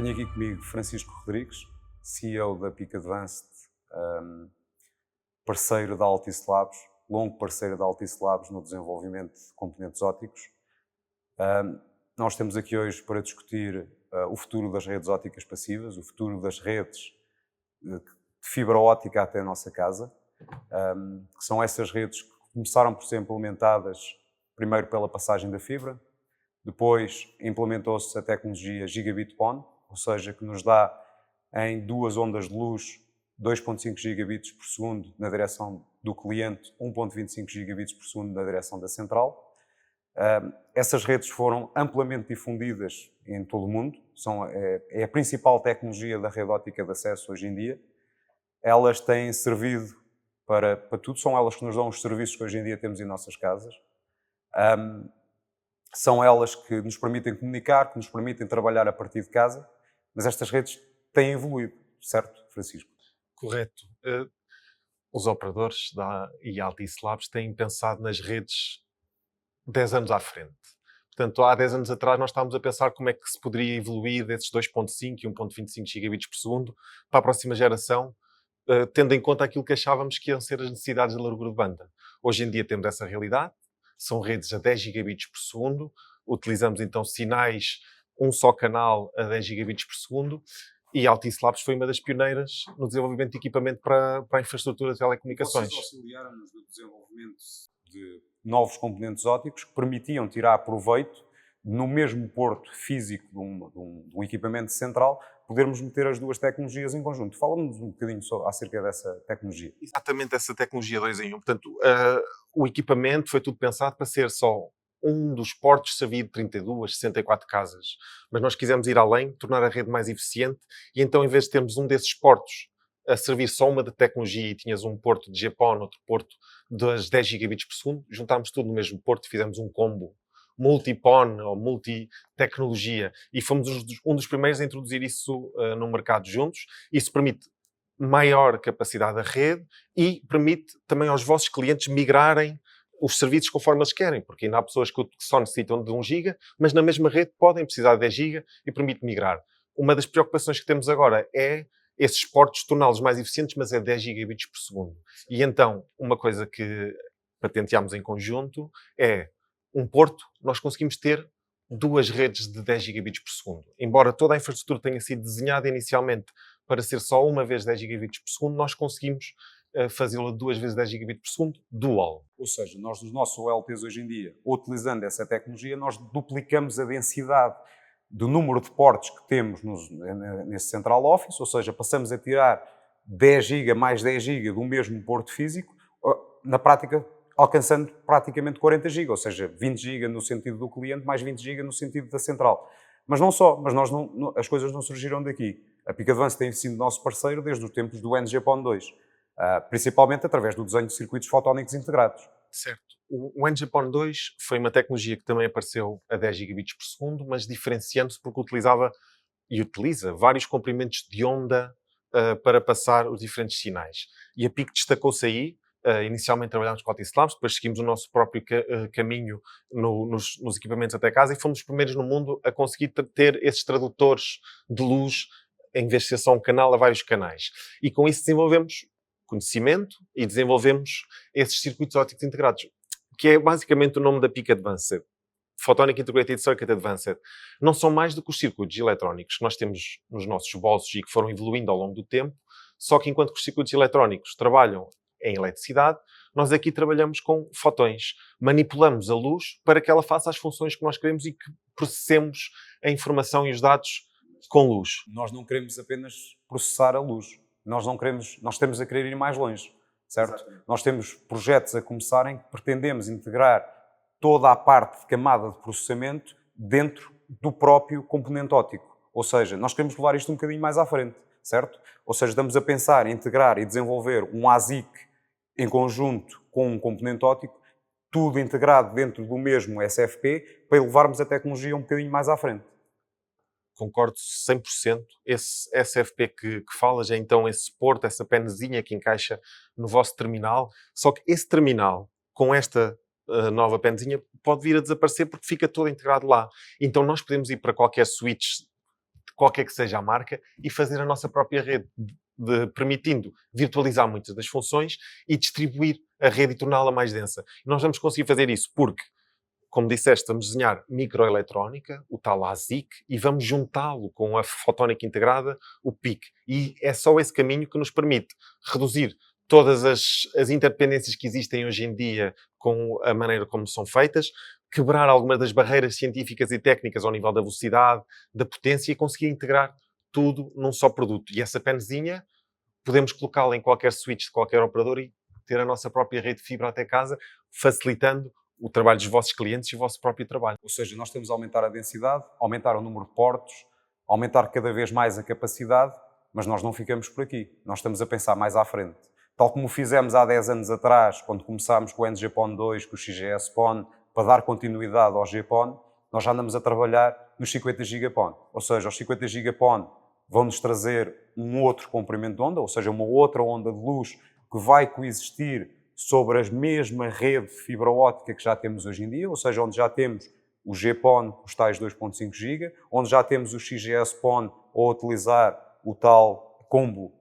Tenho aqui comigo Francisco Rodrigues, CEO da Peak Advanced, parceiro da Altice Labs, longo parceiro da Altice Labs no desenvolvimento de componentes ópticos. Nós estamos aqui hoje para discutir o futuro das redes ópticas passivas, o futuro das redes de fibra óptica até a nossa casa, que são essas redes que começaram por ser implementadas primeiro pela passagem da fibra, depois implementou-se a tecnologia Gigabit PON, ou seja, que nos dá em duas ondas de luz 2.5 gigabits por segundo na direção do cliente, 1.25 gigabits por segundo na direção da central. Essas redes foram amplamente difundidas em todo o mundo, é a principal tecnologia da rede óptica de acesso hoje em dia. Elas têm servido para tudo, são elas que nos dão os serviços que hoje em dia temos em nossas casas. São elas que nos permitem comunicar, que nos permitem trabalhar a partir de casa, mas estas redes têm evoluído, certo, Francisco? Correto. Os operadores e a Altice Labs têm pensado nas redes 10 anos à frente. Portanto, há 10 anos atrás nós estávamos a pensar como é que se poderia evoluir desses 2.5 e 1.25 gigabits por segundo para a próxima geração, tendo em conta aquilo que achávamos que iam ser as necessidades de largura de banda. Hoje em dia temos essa realidade, são redes a 10 gigabits por segundo, utilizamos então sinais, um só canal a 10 gigabits por segundo, e a Altice Labs foi uma das pioneiras no desenvolvimento de equipamento para a infraestrutura de telecomunicações. Vocês auxiliaram-nos no desenvolvimento de novos componentes ópticos que permitiam tirar proveito no mesmo porto físico de um equipamento central, podermos meter as duas tecnologias em conjunto. Fala-nos um bocadinho acerca dessa tecnologia. Exatamente essa tecnologia 2 em 1. Portanto, o equipamento foi tudo pensado para ser só um dos portos servir de 32, 64 casas. Mas nós quisemos ir além, tornar a rede mais eficiente, e então, em vez de termos um desses portos a servir só uma de tecnologia e tinhas um porto de GPON, outro porto das 10 gigabits por segundo, juntámos tudo no mesmo porto e fizemos um combo multi-PON ou multi-tecnologia, e fomos um dos primeiros a introduzir isso no mercado juntos. Isso permite maior capacidade da rede e permite também aos vossos clientes migrarem os serviços conforme eles querem, porque ainda há pessoas que só necessitam de 1 giga, mas na mesma rede podem precisar de 10 giga e permite migrar. Uma das preocupações que temos agora é esses portos torná-los mais eficientes, mas é 10 gigabits por segundo. E então, uma coisa que patenteámos em conjunto é um porto, nós conseguimos ter duas redes de 10 gigabits por segundo. Embora toda a infraestrutura tenha sido desenhada inicialmente para ser só uma vez 10 gigabits por segundo, nós conseguimos fazê-la 2 vezes 10 gigabits por segundo, dual. Ou seja, nós nos nossos OLTs hoje em dia, utilizando essa tecnologia, nós duplicamos a densidade do número de portos que temos nesse Central Office, ou seja, passamos a tirar 10 GB mais 10 GB do mesmo porto físico, na prática alcançando praticamente 40 GB, ou seja, 20 GB no sentido do cliente, mais 20 GB no sentido da central. Mas não só, as coisas não surgiram daqui. A Peak Advanced tem sido nosso parceiro desde os tempos do NG-PON 2, principalmente através do desenho de circuitos fotónicos integrados. Certo. O NG-PON 2 foi uma tecnologia que também apareceu a 10 gigabits por segundo, mas diferenciando-se porque utilizava e utiliza vários comprimentos de onda para passar os diferentes sinais. E a PIC destacou-se aí. Inicialmente trabalhámos com a Altice Labs, depois seguimos o nosso próprio caminho nos equipamentos até casa e fomos os primeiros no mundo a conseguir ter esses tradutores de luz em vez de ser só um canal a vários canais. E com isso desenvolvemos conhecimento e desenvolvemos esses circuitos ópticos integrados, que é basicamente o nome da Peak Advanced. Photonic Integrated Circuit Advanced. Não são mais do que os circuitos eletrónicos que nós temos nos nossos bolsos e que foram evoluindo ao longo do tempo, só que enquanto que os circuitos eletrónicos trabalham em eletricidade, nós aqui trabalhamos com fotões. Manipulamos a luz para que ela faça as funções que nós queremos e que processemos a informação e os dados com luz. Nós não queremos apenas processar a luz. Nós estamos a querer ir mais longe, certo? Exatamente. Nós temos projetos a começar em que pretendemos integrar toda a parte de camada de processamento dentro do próprio componente óptico. Ou seja, nós queremos levar isto um bocadinho mais à frente, certo? Ou seja, estamos a pensar em integrar e desenvolver um ASIC em conjunto com um componente óptico, tudo integrado dentro do mesmo SFP, para levarmos a tecnologia um bocadinho mais à frente. Concordo 100%. Esse SFP que falas é então esse porto, essa penzinha que encaixa no vosso terminal. Só que esse terminal, com esta nova penzinha, pode vir a desaparecer porque fica todo integrado lá. Então nós podemos ir para qualquer switch qualquer que seja a marca, e fazer a nossa própria rede, permitindo virtualizar muitas das funções e distribuir a rede e torná-la mais densa. E nós vamos conseguir fazer isso porque, como disseste, vamos desenhar microeletrónica, o tal ASIC, e vamos juntá-lo com a fotónica integrada, o PIC. E é só esse caminho que nos permite reduzir todas as interdependências que existem hoje em dia com a maneira como são feitas, quebrar algumas das barreiras científicas e técnicas ao nível da velocidade, da potência, e conseguir integrar tudo num só produto. E essa penzinha podemos colocá-la em qualquer switch de qualquer operador e ter a nossa própria rede de fibra até casa, facilitando o trabalho dos vossos clientes e o vosso próprio trabalho. Ou seja, nós temos a aumentar a densidade, aumentar o número de portos, aumentar cada vez mais a capacidade, mas nós não ficamos por aqui. Nós estamos a pensar mais à frente. Tal como fizemos há 10 anos atrás, quando começámos com o NG-PON 2, com o XGS-PON, para dar continuidade ao GPON, nós já andamos a trabalhar nos 50 GB-PON. Ou seja, os 50 GB-PON vão-nos trazer um outro comprimento de onda, ou seja, uma outra onda de luz que vai coexistir sobre a mesma rede de fibra óptica que já temos hoje em dia, ou seja, onde já temos o GPON, os tais 2.5 GB, onde já temos o XGS-PON ou utilizar o tal combo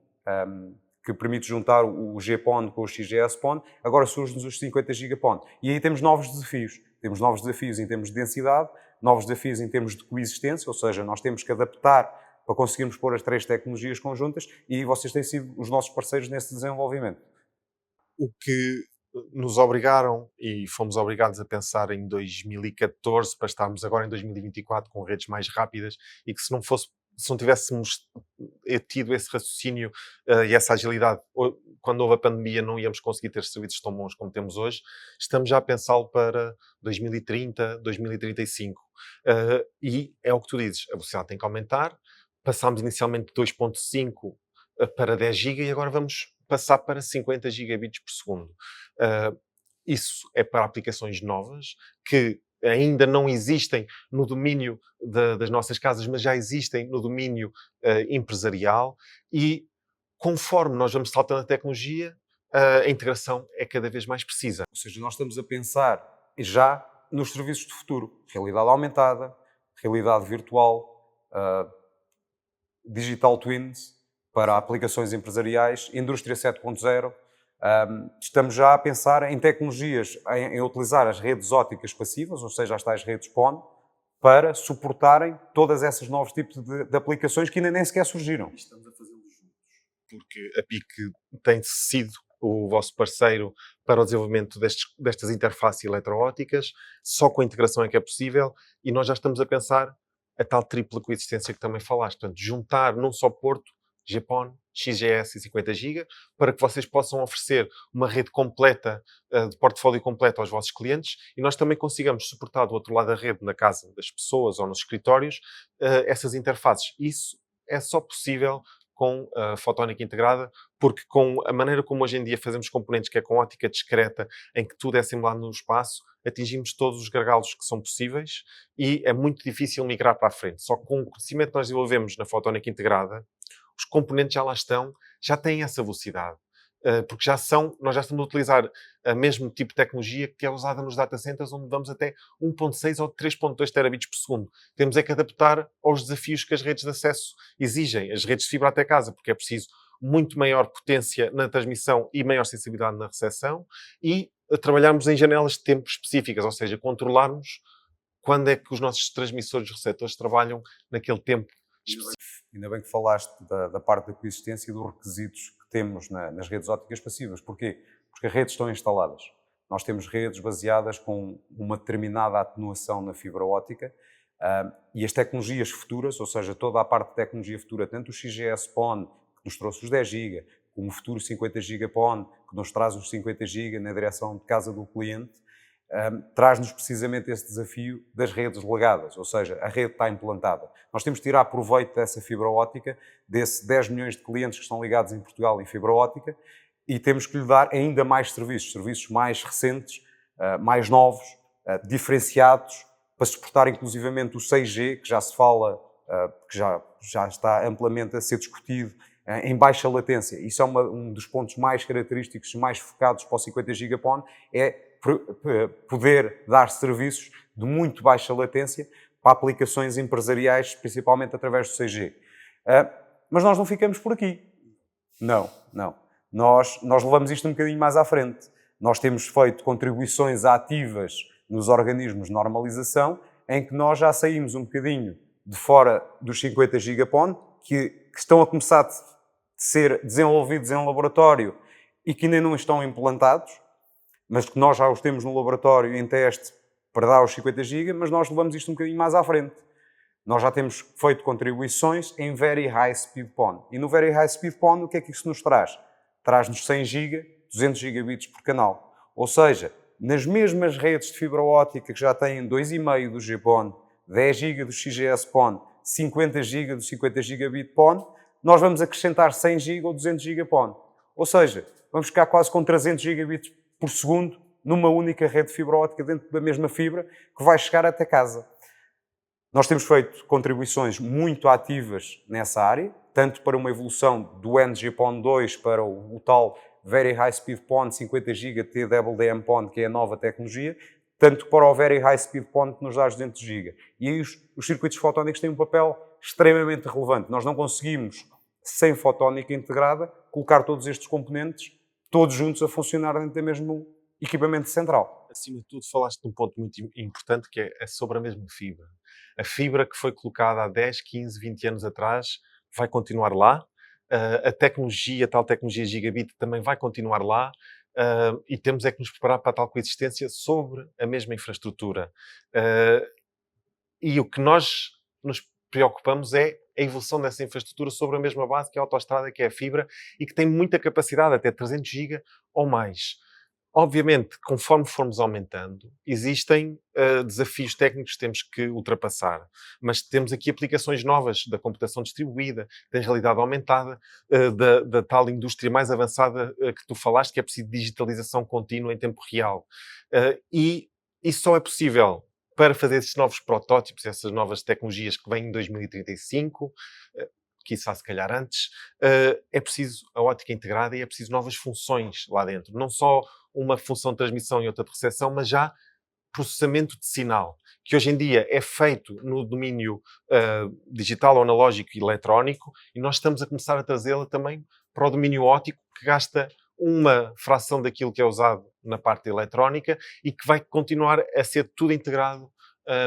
que permite juntar o GPON com o XGS-PON, agora surgem-nos os 50 GB-PON. E aí temos novos desafios. Temos novos desafios em termos de densidade, novos desafios em termos de coexistência, ou seja, nós temos que adaptar para conseguirmos pôr as 3 tecnologias conjuntas, e vocês têm sido os nossos parceiros nesse desenvolvimento. O que nos obrigaram, e fomos obrigados a pensar em 2014 para estarmos agora em 2024 com redes mais rápidas, e que se não tivéssemos tido esse raciocínio e essa agilidade, quando houve a pandemia não íamos conseguir ter serviços tão bons como temos hoje. Estamos já a pensá-lo para 2030, 2035. E é o que tu dizes, a velocidade tem que aumentar. Passámos inicialmente de 2.5 para 10 GB e agora vamos passar para 50 gigabits por segundo. Isso é para aplicações novas que ainda não existem no domínio das nossas casas, mas já existem no domínio empresarial, e conforme nós vamos saltando a tecnologia, a integração é cada vez mais precisa. Ou seja, nós estamos a pensar já nos serviços de futuro. Realidade aumentada, realidade virtual, digital twins para aplicações empresariais, indústria 7.0. Estamos já a pensar em tecnologias, em utilizar as redes ópticas passivas, ou seja, as tais redes PON, para suportarem todas esses novos tipos de aplicações que ainda nem sequer surgiram. Estamos a fazê-lo juntos, porque a PIC tem sido o vosso parceiro para o desenvolvimento destas interfaces eletroópticas. Só com a integração é que é possível, e nós já estamos a pensar a tal tripla coexistência que também falaste. Portanto, juntar num só porto GPON, XGS e 50 GB, para que vocês possam oferecer uma rede completa, de portfólio completo aos vossos clientes, e nós também consigamos suportar do outro lado da rede, na casa das pessoas ou nos escritórios, essas interfaces. Isso é só possível com a fotónica integrada, porque com a maneira como hoje em dia fazemos componentes, que é com óptica discreta, em que tudo é assemblado no espaço, atingimos todos os gargalos que são possíveis e é muito difícil migrar para a frente. Só que com o conhecimento que nós desenvolvemos na fotónica integrada, os componentes já lá estão, já têm essa velocidade. Porque nós já estamos a utilizar a mesmo tipo de tecnologia que é usada nos data centers, onde vamos até 1.6 ou 3.2 terabits por segundo. Temos é que adaptar aos desafios que as redes de acesso exigem, as redes de fibra até casa, porque é preciso muito maior potência na transmissão e maior sensibilidade na recepção, e trabalharmos em janelas de tempo específicas, ou seja, controlarmos quando é que os nossos transmissores e receptores trabalham naquele tempo específico. Ainda bem que falaste da parte da coexistência e dos requisitos que temos nas redes ópticas passivas. Porquê? Porque as redes estão instaladas. Nós temos redes baseadas com uma determinada atenuação na fibra óptica, e as tecnologias futuras, ou seja, toda a parte de tecnologia futura, tanto o XGS-PON, que nos trouxe os 10 GB, como o futuro 50 GB-PON, que nos traz os 50 GB na direção de casa do cliente, traz-nos precisamente esse desafio das redes legadas, ou seja, a rede está implantada. Nós temos de tirar proveito dessa fibra óptica, desses 10 milhões de clientes que estão ligados em Portugal em fibra óptica, e temos que lhe dar ainda mais serviços mais recentes, mais novos, diferenciados, para suportar inclusivamente o 6G, que já se fala, que já está amplamente a ser discutido, em baixa latência. Isso é um dos pontos mais característicos, mais focados para o 50 GB-PON, é poder dar serviços de muito baixa latência para aplicações empresariais, principalmente através do 6G. Mas nós não ficamos por aqui. Não. Nós levamos isto um bocadinho mais à frente. Nós temos feito contribuições ativas nos organismos de normalização, em que nós já saímos um bocadinho de fora dos 50 gigapon, que estão a começar a ser desenvolvidos em laboratório e que ainda não estão implantados, mas que nós já os temos no laboratório em teste para dar os 50 GB, mas nós levamos isto um bocadinho mais à frente. Nós já temos feito contribuições em Very High Speed PON. E no Very High Speed PON, o que é que isso nos traz? Traz-nos 100 GB, 200 gigabits por canal. Ou seja, nas mesmas redes de fibra óptica que já têm 2,5 do GPON, 10 GB do XGS PON, 50 GB do 50 gigabit PON, nós vamos acrescentar 100 GB ou 200 GB PON. Ou seja, vamos ficar quase com 300 gigabits por segundo numa única rede de fibra óptica dentro da mesma fibra que vai chegar até casa. Nós temos feito contribuições muito ativas nessa área, tanto para uma evolução do NG-PON2 para o tal Very High Speed PON 50 GB TWDM PON, que é a nova tecnologia, tanto para o Very High Speed PON que nos dá 200 GB. E aí os circuitos fotónicos têm um papel extremamente relevante. Nós não conseguimos, sem fotónica integrada, colocar todos estes componentes, todos juntos a funcionar dentro do mesmo equipamento central. Acima de tudo, falaste de um ponto muito importante, que é sobre a mesma fibra. A fibra que foi colocada há 10, 15, 20 anos atrás vai continuar lá. A tecnologia, a tal tecnologia gigabit, também vai continuar lá. E temos é que nos preparar para a tal coexistência sobre a mesma infraestrutura. E o que nós nos preocupamos é a evolução dessa infraestrutura sobre a mesma base que é a autoestrada, que é a fibra, e que tem muita capacidade, até 300 GB ou mais. Obviamente, conforme formos aumentando, existem desafios técnicos que temos que ultrapassar. Mas temos aqui aplicações novas da computação distribuída, da realidade aumentada, da tal indústria mais avançada que tu falaste, que é preciso digitalização contínua em tempo real. E isso só é possível para fazer esses novos protótipos, essas novas tecnologias que vêm em 2035, quiçá se calhar antes, é preciso a ótica integrada e é preciso novas funções lá dentro. Não só uma função de transmissão e outra de recepção, mas já processamento de sinal, que hoje em dia é feito no domínio digital, analógico e eletrónico, e nós estamos a começar a trazê-la também para o domínio óptico, que gasta uma fração daquilo que é usado na parte eletrónica e que vai continuar a ser tudo integrado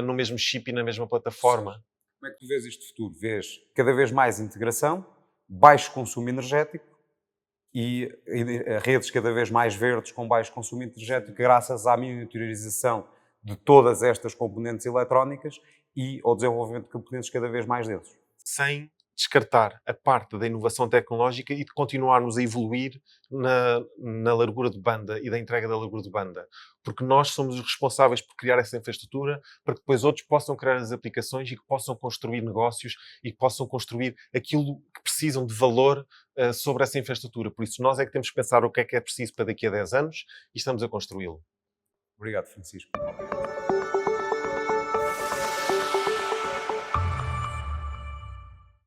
no mesmo chip e na mesma plataforma. Como é que tu vês este futuro? Vês cada vez mais integração, baixo consumo energético e redes cada vez mais verdes com baixo consumo energético graças à miniaturização de todas estas componentes eletrónicas e ao desenvolvimento de componentes cada vez mais densos. Sem descartar a parte da inovação tecnológica e de continuarmos a evoluir na largura de banda e da entrega da largura de banda. Porque nós somos os responsáveis por criar essa infraestrutura para que depois outros possam criar as aplicações e que possam construir negócios e que possam construir aquilo que precisam de valor sobre essa infraestrutura. Por isso, nós é que temos que pensar o que é preciso para daqui a 10 anos e estamos a construí-lo. Obrigado, Francisco.